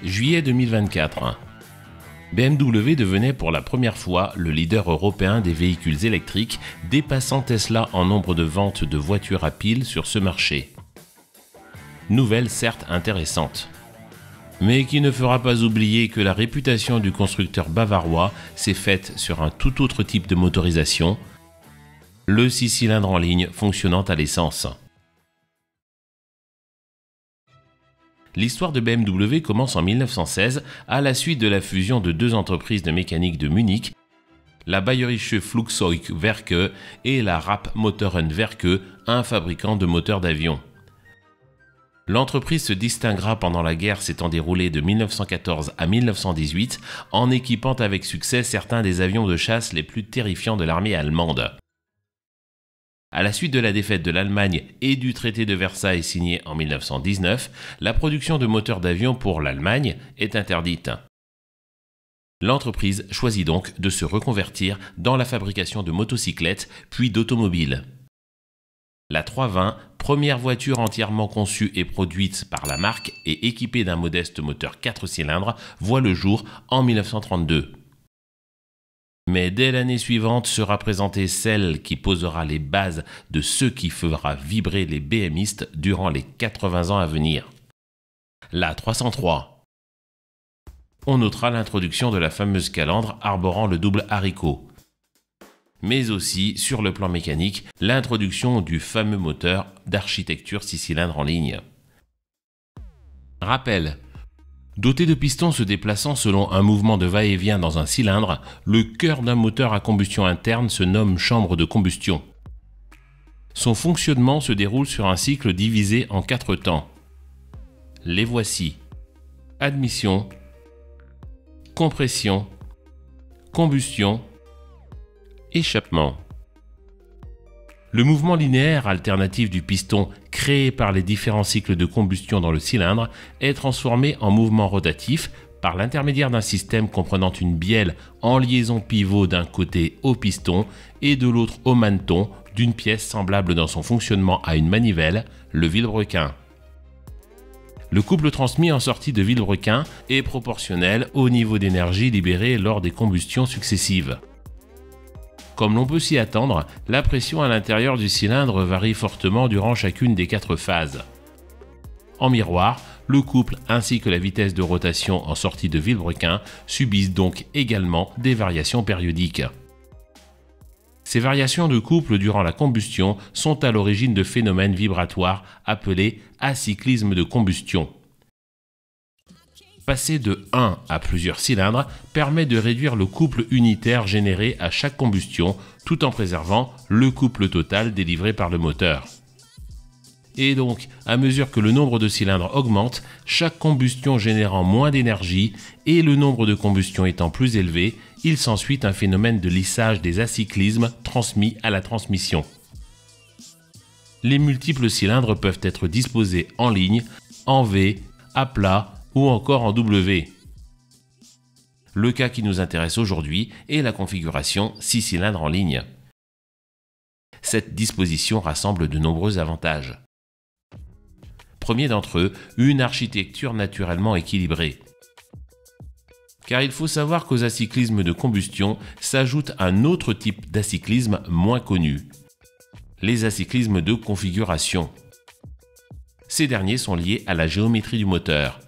Juillet 2024. BMW devenait pour la première fois le leader européen des véhicules électriques, dépassant Tesla en nombre de ventes de voitures à pile sur ce marché. Nouvelle certes intéressante, mais qui ne fera pas oublier que la réputation du constructeur bavarois s'est faite sur un tout autre type de motorisation, le 6 cylindres en ligne fonctionnant à l'essence. L'histoire de BMW commence en 1916 à la suite de la fusion de deux entreprises de mécanique de Munich, la Bayerische Flugzeugwerke et la Rapp Motorenwerke, un fabricant de moteurs d'avion. L'entreprise se distinguera pendant la guerre s'étant déroulée de 1914 à 1918 en équipant avec succès certains des avions de chasse les plus terrifiants de l'armée allemande. À la suite de la défaite de l'Allemagne et du traité de Versailles signé en 1919, la production de moteurs d'avion pour l'Allemagne est interdite. L'entreprise choisit donc de se reconvertir dans la fabrication de motocyclettes puis d'automobiles. La 320, première voiture entièrement conçue et produite par la marque et équipée d'un modeste moteur 4 cylindres, voit le jour en 1932. Mais dès l'année suivante sera présentée celle qui posera les bases de ce qui fera vibrer les BMistes durant les 80 ans à venir. La 303. On notera l'introduction de la fameuse calandre arborant le double haricot, mais aussi, sur le plan mécanique, l'introduction du fameux moteur d'architecture 6 cylindres en ligne. Rappel. Doté de pistons se déplaçant selon un mouvement de va-et-vient dans un cylindre, le cœur d'un moteur à combustion interne se nomme chambre de combustion. Son fonctionnement se déroule sur un cycle divisé en 4 temps. Les voici. Admission, compression, combustion, échappement. Le mouvement linéaire alternatif du piston créé par les différents cycles de combustion dans le cylindre est transformé en mouvement rotatif par l'intermédiaire d'un système comprenant une bielle en liaison pivot d'un côté au piston et de l'autre au maneton d'une pièce semblable dans son fonctionnement à une manivelle, le vilebrequin. Le couple transmis en sortie de vilebrequin est proportionnel au niveau d'énergie libéré lors des combustions successives. Comme l'on peut s'y attendre, la pression à l'intérieur du cylindre varie fortement durant chacune des 4 phases. En miroir, le couple ainsi que la vitesse de rotation en sortie de vilebrequin subissent donc également des variations périodiques. Ces variations de couple durant la combustion sont à l'origine de phénomènes vibratoires appelés acyclisme de combustion. Passer de 1 à plusieurs cylindres permet de réduire le couple unitaire généré à chaque combustion tout en préservant le couple total délivré par le moteur. Et donc, à mesure que le nombre de cylindres augmente, chaque combustion générant moins d'énergie et le nombre de combustions étant plus élevé, il s'ensuit un phénomène de lissage des acyclismes transmis à la transmission. Les multiples cylindres peuvent être disposés en ligne, en V, à plat, ou encore en W. Le cas qui nous intéresse aujourd'hui est la configuration 6 cylindres en ligne. Cette disposition rassemble de nombreux avantages. Premier d'entre eux, une architecture naturellement équilibrée. Car il faut savoir qu'aux acyclismes de combustion s'ajoute un autre type d'acyclisme moins connu, les acyclismes de configuration. Ces derniers sont liés à la géométrie du moteur.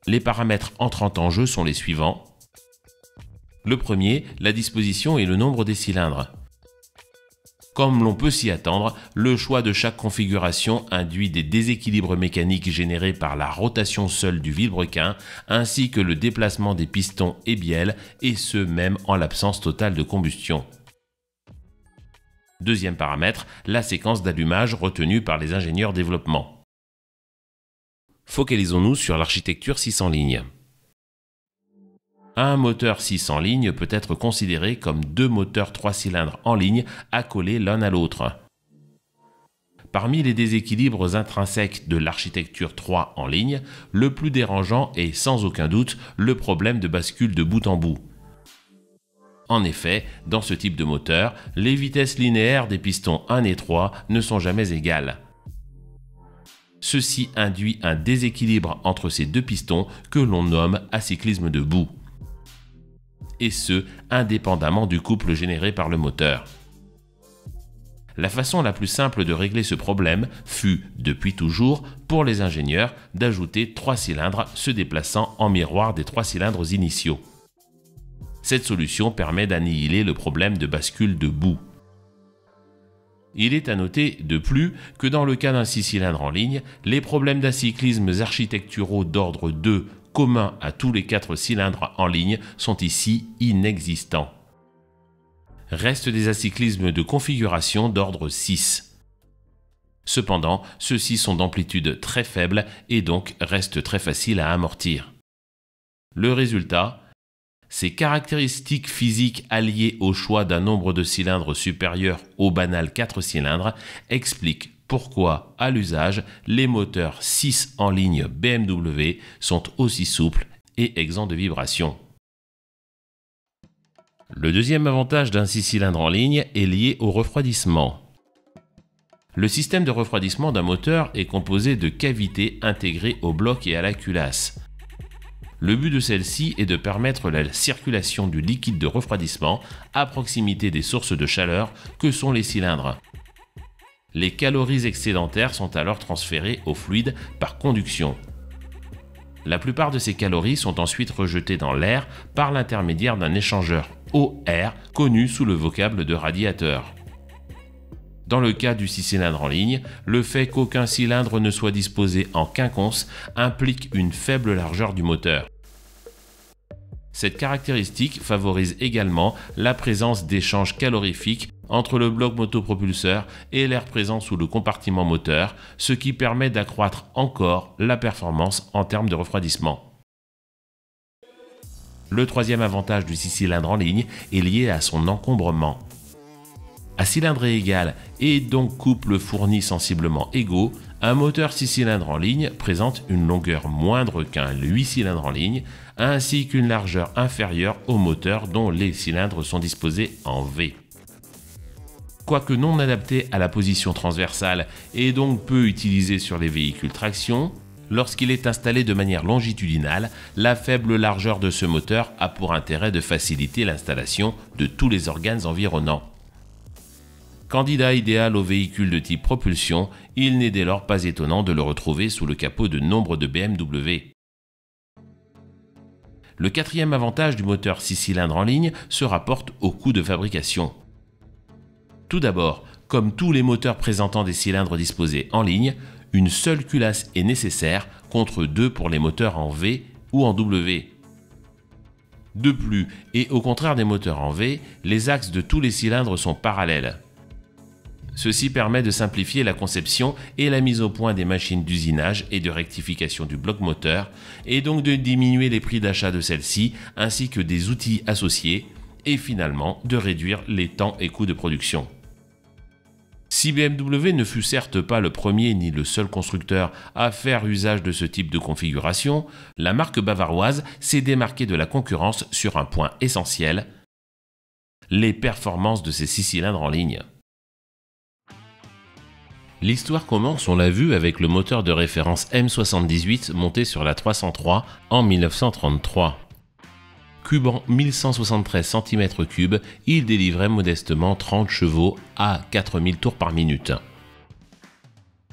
Les paramètres entrant en jeu sont les suivants. Le premier, la disposition et le nombre des cylindres. Comme l'on peut s'y attendre, le choix de chaque configuration induit des déséquilibres mécaniques générés par la rotation seule du vilebrequin, ainsi que le déplacement des pistons et bielles, et ce même en l'absence totale de combustion. Deuxième paramètre, la séquence d'allumage retenue par les ingénieurs développement. Focalisons-nous sur l'architecture 6 en ligne. Un moteur 6 en ligne peut être considéré comme 2 moteurs 3 cylindres en ligne accolés l'un à l'autre. Parmi les déséquilibres intrinsèques de l'architecture 3 en ligne, le plus dérangeant est sans aucun doute le problème de bascule de bout en bout. En effet, dans ce type de moteur, les vitesses linéaires des pistons 1 et 3 ne sont jamais égales. Ceci induit un déséquilibre entre ces deux pistons que l'on nomme acyclisme de bout. Et ce, indépendamment du couple généré par le moteur. La façon la plus simple de régler ce problème fut, depuis toujours, pour les ingénieurs, d'ajouter 3 cylindres se déplaçant en miroir des 3 cylindres initiaux. Cette solution permet d'annihiler le problème de bascule de bout. Il est à noter de plus que dans le cas d'un 6 cylindres en ligne, les problèmes d'acyclisme architecturaux d'ordre 2 communs à tous les 4 cylindres en ligne sont ici inexistants. Restent des acyclismes de configuration d'ordre 6. Cependant, ceux-ci sont d'amplitude très faible et donc restent très faciles à amortir. Le résultat, ces caractéristiques physiques alliées au choix d'un nombre de cylindres supérieur au banal 4 cylindres expliquent pourquoi, à l'usage, les moteurs 6 en ligne BMW sont aussi souples et exempts de vibrations. Le deuxième avantage d'un 6 cylindres en ligne est lié au refroidissement. Le système de refroidissement d'un moteur est composé de cavités intégrées au bloc et à la culasse. Le but de celle-ci est de permettre la circulation du liquide de refroidissement à proximité des sources de chaleur que sont les cylindres. Les calories excédentaires sont alors transférées au fluide par conduction. La plupart de ces calories sont ensuite rejetées dans l'air par l'intermédiaire d'un échangeur eau-air connu sous le vocable de radiateur. Dans le cas du 6 cylindres en ligne, le fait qu'aucun cylindre ne soit disposé en quinconce implique une faible largeur du moteur. Cette caractéristique favorise également la présence d'échanges calorifiques entre le bloc motopropulseur et l'air présent sous le compartiment moteur, ce qui permet d'accroître encore la performance en termes de refroidissement. Le troisième avantage du 6 cylindres en ligne est lié à son encombrement. À cylindrée égale et donc couple fourni sensiblement égaux, un moteur 6 cylindres en ligne présente une longueur moindre qu'un 8 cylindres en ligne, ainsi qu'une largeur inférieure au moteur dont les cylindres sont disposés en V. Quoique non adapté à la position transversale et donc peu utilisé sur les véhicules traction, lorsqu'il est installé de manière longitudinale, la faible largeur de ce moteur a pour intérêt de faciliter l'installation de tous les organes environnants. Candidat idéal aux véhicules de type propulsion, il n'est dès lors pas étonnant de le retrouver sous le capot de nombre de BMW. Le quatrième avantage du moteur 6 cylindres en ligne se rapporte au coût de fabrication. Tout d'abord, comme tous les moteurs présentant des cylindres disposés en ligne, une seule culasse est nécessaire contre 2 pour les moteurs en V ou en W. De plus, et au contraire des moteurs en V, les axes de tous les cylindres sont parallèles. Ceci permet de simplifier la conception et la mise au point des machines d'usinage et de rectification du bloc moteur, et donc de diminuer les prix d'achat de celles-ci, ainsi que des outils associés, et finalement de réduire les temps et coûts de production. Si BMW ne fut certes pas le premier ni le seul constructeur à faire usage de ce type de configuration, la marque bavaroise s'est démarquée de la concurrence sur un point essentiel, les performances de ses 6 cylindres en ligne. L'histoire commence, on l'a vu, avec le moteur de référence M78 monté sur la 303 en 1933. Cubant 1173 cm3, il délivrait modestement 30 chevaux à 4000 tours par minute.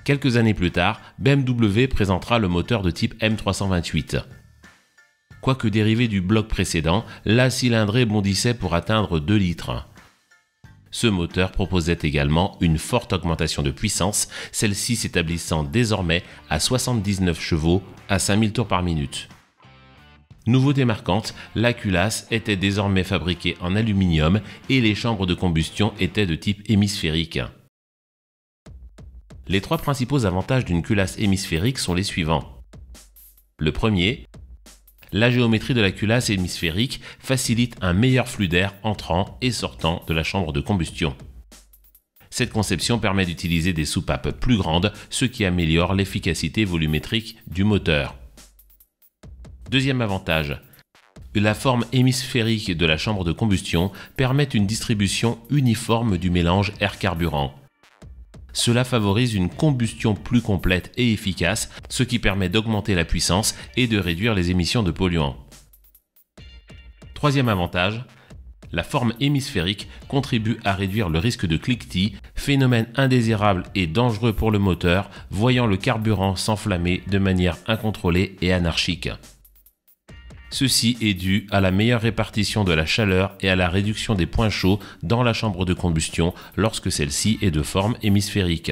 Quelques années plus tard, BMW présentera le moteur de type M328. Quoique dérivé du bloc précédent, la cylindrée bondissait pour atteindre 2 litres. Ce moteur proposait également une forte augmentation de puissance, celle-ci s'établissant désormais à 79 chevaux à 5000 tours par minute. Nouveauté marquante, la culasse était désormais fabriquée en aluminium et les chambres de combustion étaient de type hémisphérique. Les 3 principaux avantages d'une culasse hémisphérique sont les suivants. Le premier, la géométrie de la culasse hémisphérique facilite un meilleur flux d'air entrant et sortant de la chambre de combustion. Cette conception permet d'utiliser des soupapes plus grandes, ce qui améliore l'efficacité volumétrique du moteur. Deuxième avantage, la forme hémisphérique de la chambre de combustion permet une distribution uniforme du mélange air-carburant. cela favorise une combustion plus complète et efficace, ce qui permet d'augmenter la puissance et de réduire les émissions de polluants. Troisième avantage, la forme hémisphérique contribue à réduire le risque de cliquetis, phénomène indésirable et dangereux pour le moteur, voyant le carburant s'enflammer de manière incontrôlée et anarchique. Ceci est dû à la meilleure répartition de la chaleur et à la réduction des points chauds dans la chambre de combustion lorsque celle-ci est de forme hémisphérique.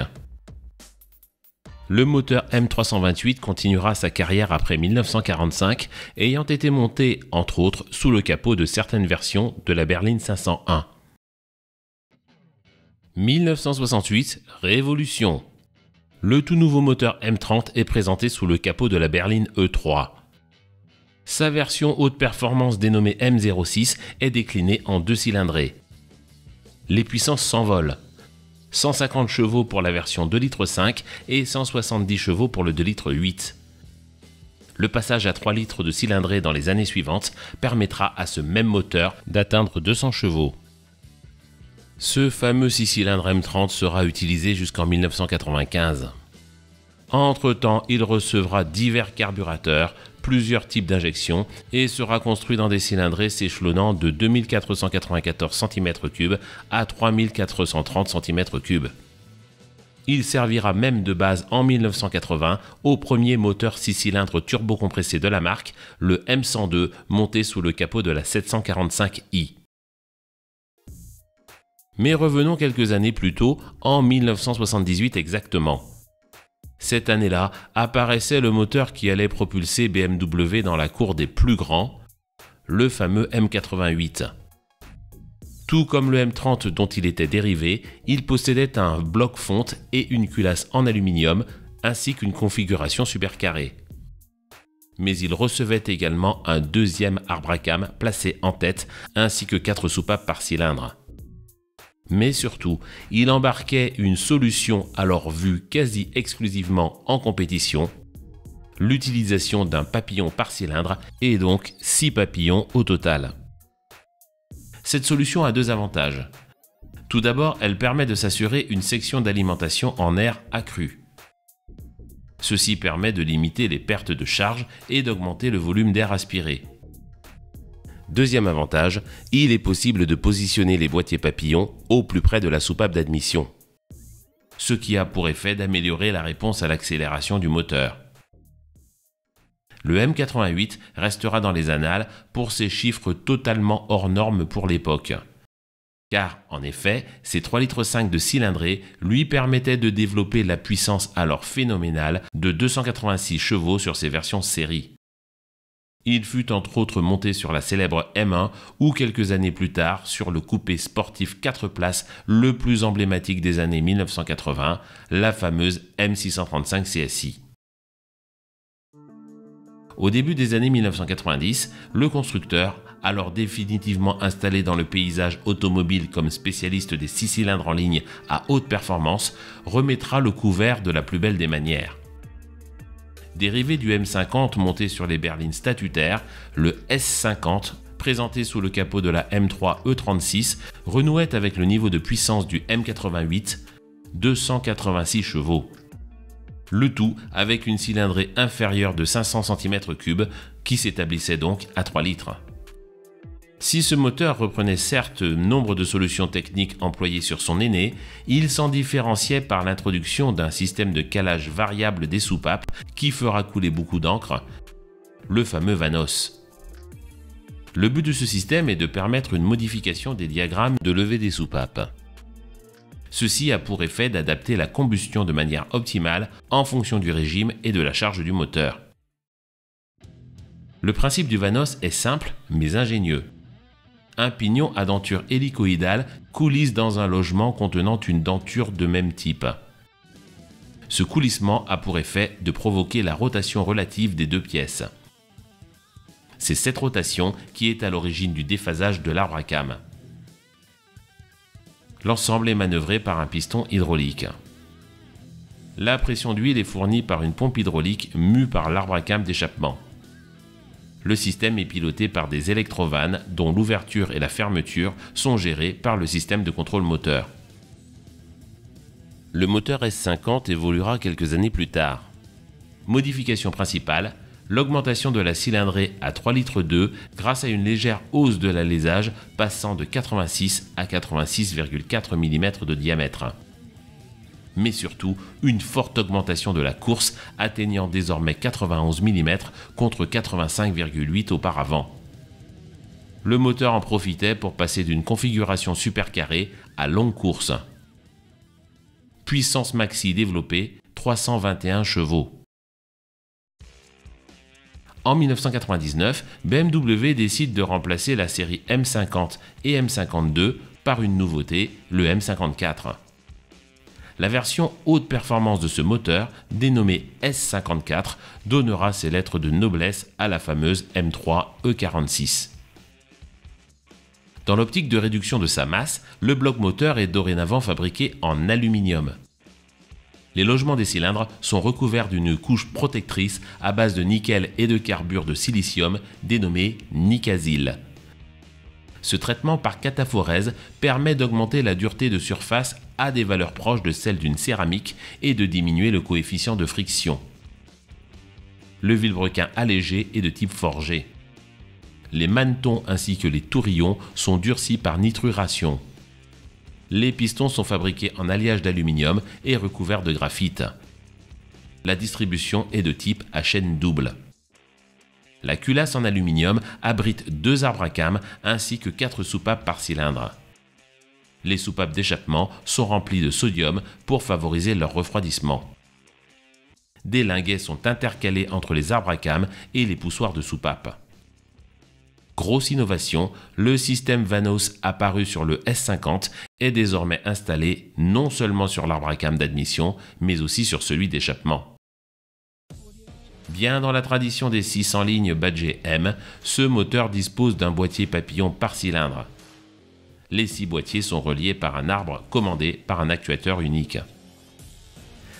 Le moteur M328 continuera sa carrière après 1945, ayant été monté, entre autres, sous le capot de certaines versions de la berline 501. 1968, révolution. Le tout nouveau moteur M30 est présenté sous le capot de la berline E3. Sa version haute performance dénommée M06 est déclinée en 2 cylindrés. Les puissances s'envolent. 150 chevaux pour la version 2,5 litres et 170 chevaux pour le 2,8 litres. Le passage à 3 litres de cylindrée dans les années suivantes permettra à ce même moteur d'atteindre 200 chevaux. Ce fameux 6 cylindres M30 sera utilisé jusqu'en 1995. Entre-temps, il recevra divers carburateurs, plusieurs types d'injections et sera construit dans des cylindrées s'échelonnant de 2494 cm3 à 3430 cm3. Il servira même de base en 1980 au premier moteur 6 cylindres turbocompressé de la marque, le M102, monté sous le capot de la 745i. Mais revenons quelques années plus tôt, en 1978 exactement. Cette année-là, apparaissait le moteur qui allait propulser BMW dans la cour des plus grands, le fameux M88. Tout comme le M30 dont il était dérivé, il possédait un bloc fonte et une culasse en aluminium, ainsi qu'une configuration supercarrée. Mais il recevait également un deuxième arbre à cam placé en tête, ainsi que 4 soupapes par cylindre. Mais surtout, il embarquait une solution alors vue quasi exclusivement en compétition, l'utilisation d'un papillon par cylindre et donc 6 papillons au total. Cette solution a 2 avantages. Tout d'abord, elle permet de s'assurer une section d'alimentation en air accrue. Ceci permet de limiter les pertes de charge et d'augmenter le volume d'air aspiré. Deuxième avantage, il est possible de positionner les boîtiers papillons au plus près de la soupape d'admission, ce qui a pour effet d'améliorer la réponse à l'accélération du moteur. Le M88 restera dans les annales pour ses chiffres totalement hors normes pour l'époque. Car, en effet, ses 3,5 litres de cylindrée lui permettaient de développer la puissance alors phénoménale de 286 chevaux sur ses versions série. Il fut entre autres monté sur la célèbre M1 ou quelques années plus tard sur le coupé sportif 4 places le plus emblématique des années 1980, la fameuse M635 CSI. Au début des années 1990, le constructeur, alors définitivement installé dans le paysage automobile comme spécialiste des 6 cylindres en ligne à haute performance, remettra le couvert de la plus belle des manières. Dérivé du M50 monté sur les berlines statutaires, le S50, présenté sous le capot de la M3 E36, renouait avec le niveau de puissance du M88, 286 chevaux. Le tout avec une cylindrée inférieure de 500 cm3 qui s'établissait donc à 3 litres. Si ce moteur reprenait certes nombre de solutions techniques employées sur son aîné, il s'en différenciait par l'introduction d'un système de calage variable des soupapes qui fera couler beaucoup d'encre, le fameux Vanos. Le but de ce système est de permettre une modification des diagrammes de levée des soupapes. Ceci a pour effet d'adapter la combustion de manière optimale en fonction du régime et de la charge du moteur. Le principe du Vanos est simple mais ingénieux. Un pignon à denture hélicoïdale coulisse dans un logement contenant une denture de même type. Ce coulissement a pour effet de provoquer la rotation relative des 2 pièces. C'est cette rotation qui est à l'origine du déphasage de l'arbre à cam. L'ensemble est manœuvré par un piston hydraulique. La pression d'huile est fournie par une pompe hydraulique mue par l'arbre à cam d'échappement. Le système est piloté par des électrovannes dont l'ouverture et la fermeture sont gérées par le système de contrôle moteur. Le moteur S50 évoluera quelques années plus tard. Modification principale, l'augmentation de la cylindrée à 3,2 litres grâce à une légère hausse de l'alésage passant de 86 à 86,4 mm de diamètre. Mais surtout, une forte augmentation de la course atteignant désormais 91 mm contre 85,8 auparavant. Le moteur en profitait pour passer d'une configuration supercarrée à longue course. Puissance maxi développée, 321 chevaux. En 1999, BMW décide de remplacer la série M50 et M52 par une nouveauté, le M54. La version haute performance de ce moteur, dénommée S54, donnera ses lettres de noblesse à la fameuse M3 E46. Dans l'optique de réduction de sa masse, le bloc moteur est dorénavant fabriqué en aluminium. Les logements des cylindres sont recouverts d'une couche protectrice à base de nickel et de carbure de silicium dénommée Nicasil. Ce traitement par cataphorèse permet d'augmenter la dureté de surface à des valeurs proches de celles d'une céramique et de diminuer le coefficient de friction. Le vilebrequin allégé est de type forgé. Les manetons ainsi que les tourillons sont durcis par nitruration. Les pistons sont fabriqués en alliage d'aluminium et recouverts de graphite. La distribution est de type à chaîne double. La culasse en aluminium abrite 2 arbres à cames ainsi que 4 soupapes par cylindre. Les soupapes d'échappement sont remplies de sodium pour favoriser leur refroidissement. Des linguets sont intercalés entre les arbres à cames et les poussoirs de soupapes. Grosse innovation, le système Vanos apparu sur le S50 est désormais installé non seulement sur l'arbre à cames d'admission, mais aussi sur celui d'échappement. Bien dans la tradition des 600 lignes badgées M, ce moteur dispose d'un boîtier papillon par cylindre. Les 6 boîtiers sont reliés par un arbre commandé par un actuateur unique.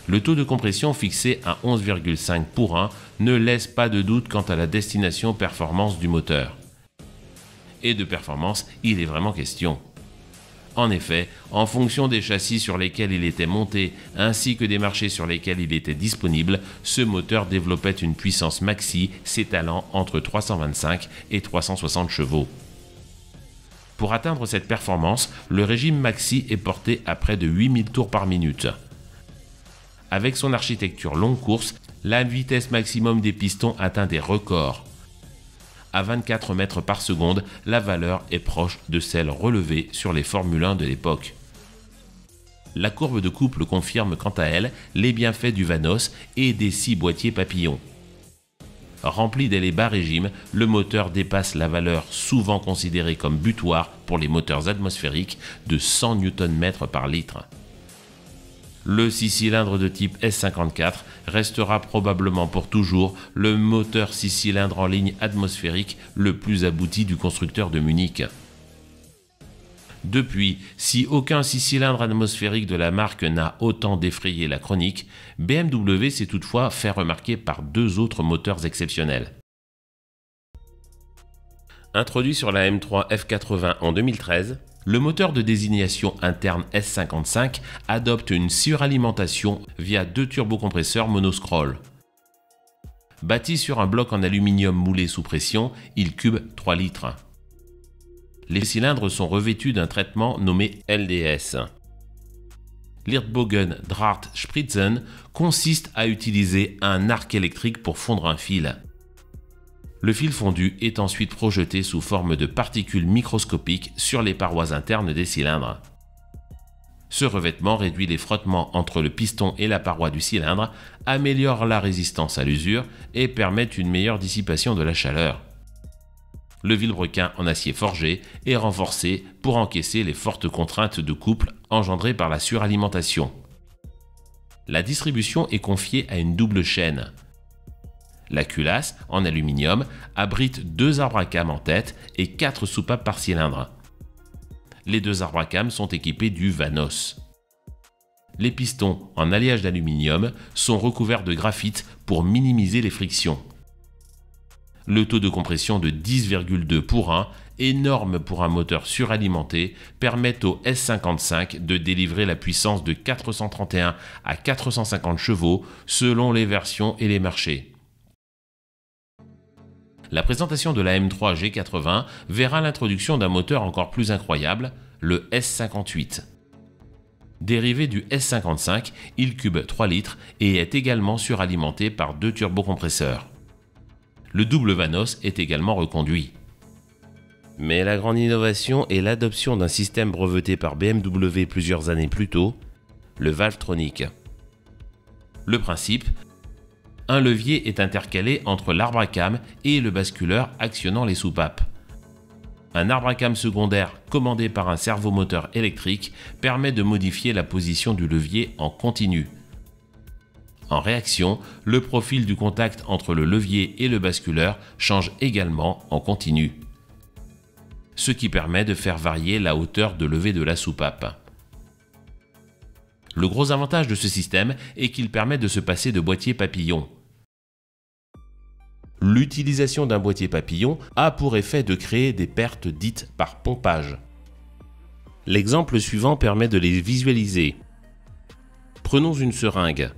Le taux de compression fixé à 11,5 pour 1 ne laisse pas de doute quant à la destination performance du moteur. Et de performance, il est vraiment question. En effet, en fonction des châssis sur lesquels il était monté ainsi que des marchés sur lesquels il était disponible, ce moteur développait une puissance maxi s'étalant entre 325 et 360 chevaux. Pour atteindre cette performance, le régime maxi est porté à près de 8000 tours par minute. Avec son architecture longue course, la vitesse maximum des pistons atteint des records. À 24 mètres par seconde, la valeur est proche de celle relevée sur les Formule 1 de l'époque. La courbe de couple confirme quant à elle les bienfaits du Vanos et des 6 boîtiers papillons. Rempli dès les bas régimes, le moteur dépasse la valeur souvent considérée comme butoir pour les moteurs atmosphériques de 100 Nm par litre. Le 6 cylindres de type S54 restera probablement pour toujours le moteur 6 cylindres en ligne atmosphérique le plus abouti du constructeur de Munich. Depuis, si aucun 6 cylindres atmosphérique de la marque n'a autant défrayé la chronique, BMW s'est toutefois fait remarquer par 2 autres moteurs exceptionnels. Introduit sur la M3 F80 en 2013, le moteur de désignation interne S55 adopte une suralimentation via 2 turbocompresseurs monoscroll. Bâti sur un bloc en aluminium moulé sous pression, il cube 3 litres. Les cylindres sont revêtus d'un traitement nommé LDS. L'Irtbogen Draht Spritzen consiste à utiliser un arc électrique pour fondre un fil. Le fil fondu est ensuite projeté sous forme de particules microscopiques sur les parois internes des cylindres. Ce revêtement réduit les frottements entre le piston et la paroi du cylindre, améliore la résistance à l'usure et permet une meilleure dissipation de la chaleur. Le vilebrequin en acier forgé est renforcé pour encaisser les fortes contraintes de couple engendrées par la suralimentation. La distribution est confiée à une double chaîne. La culasse, en aluminium, abrite 2 arbres à cames en tête et 4 soupapes par cylindre. Les 2 arbres à cames sont équipés du Vanos. Les pistons, en alliage d'aluminium, sont recouverts de graphite pour minimiser les frictions. Le taux de compression de 10,2 pour 1, énorme pour un moteur suralimenté, permet au S55 de délivrer la puissance de 431 à 450 chevaux selon les versions et les marchés. La présentation de la M3 G80 verra l'introduction d'un moteur encore plus incroyable, le S58. Dérivé du S55, il cube 3 litres et est également suralimenté par 2 turbocompresseurs. Le double Vanos est également reconduit. Mais la grande innovation est l'adoption d'un système breveté par BMW plusieurs années plus tôt, le Valvetronic. Le principe, un levier est intercalé entre l'arbre à cames et le basculeur actionnant les soupapes. Un arbre à cames secondaire commandé par un servomoteur électrique permet de modifier la position du levier en continu. En réaction, le profil du contact entre le levier et le basculeur change également en continu, ce qui permet de faire varier la hauteur de levée de la soupape. Le gros avantage de ce système est qu'il permet de se passer de boîtier papillon. L'utilisation d'un boîtier papillon a pour effet de créer des pertes dites par pompage. L'exemple suivant permet de les visualiser. Prenons une seringue.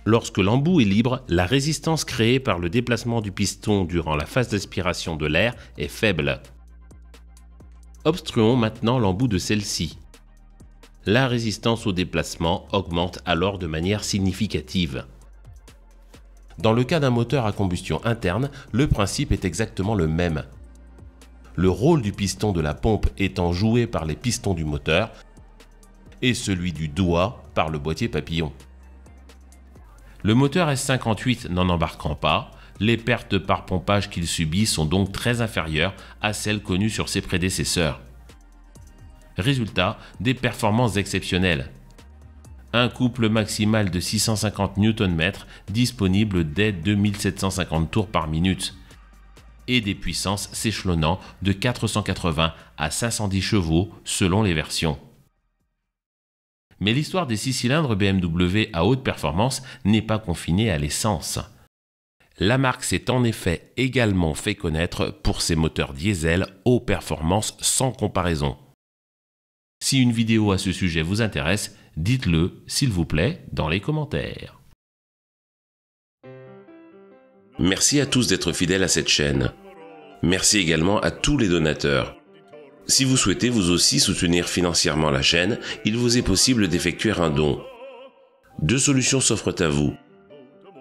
Lorsque l'embout est libre, la résistance créée par le déplacement du piston durant la phase d'aspiration de l'air est faible. Obstruons maintenant l'embout de celle-ci. La résistance au déplacement augmente alors de manière significative. Dans le cas d'un moteur à combustion interne, le principe est exactement le même. Le rôle du piston de la pompe étant joué par les pistons du moteur et celui du doigt par le boîtier papillon. Le moteur S58 n'en embarquant pas, les pertes par pompage qu'il subit sont donc très inférieures à celles connues sur ses prédécesseurs. Résultat, des performances exceptionnelles. Un couple maximal de 650 Nm disponible dès 2750 tours par minute et des puissances s'échelonnant de 480 à 510 chevaux selon les versions. Mais l'histoire des 6 cylindres BMW à haute performance n'est pas confinée à l'essence. La marque s'est en effet également fait connaître pour ses moteurs diesel aux performances sans comparaison. Si une vidéo à ce sujet vous intéresse, dites-le, s'il vous plaît, dans les commentaires. Merci à tous d'être fidèles à cette chaîne. Merci également à tous les donateurs. Si vous souhaitez vous aussi soutenir financièrement la chaîne, il vous est possible d'effectuer un don. 2 solutions s'offrent à vous.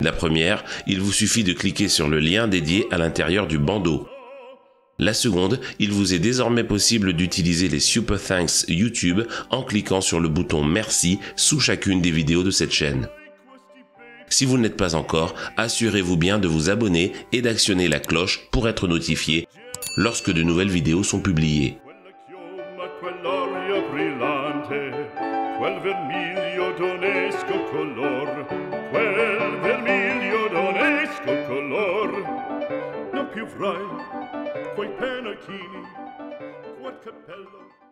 La première, il vous suffit de cliquer sur le lien dédié à l'intérieur du bandeau. La seconde, il vous est désormais possible d'utiliser les Super Thanks YouTube en cliquant sur le bouton Merci sous chacune des vidéos de cette chaîne. Si vous ne l'êtes pas encore, assurez-vous bien de vous abonner et d'actionner la cloche pour être notifié lorsque de nouvelles vidéos sont publiées. Quei penachini, quel cappello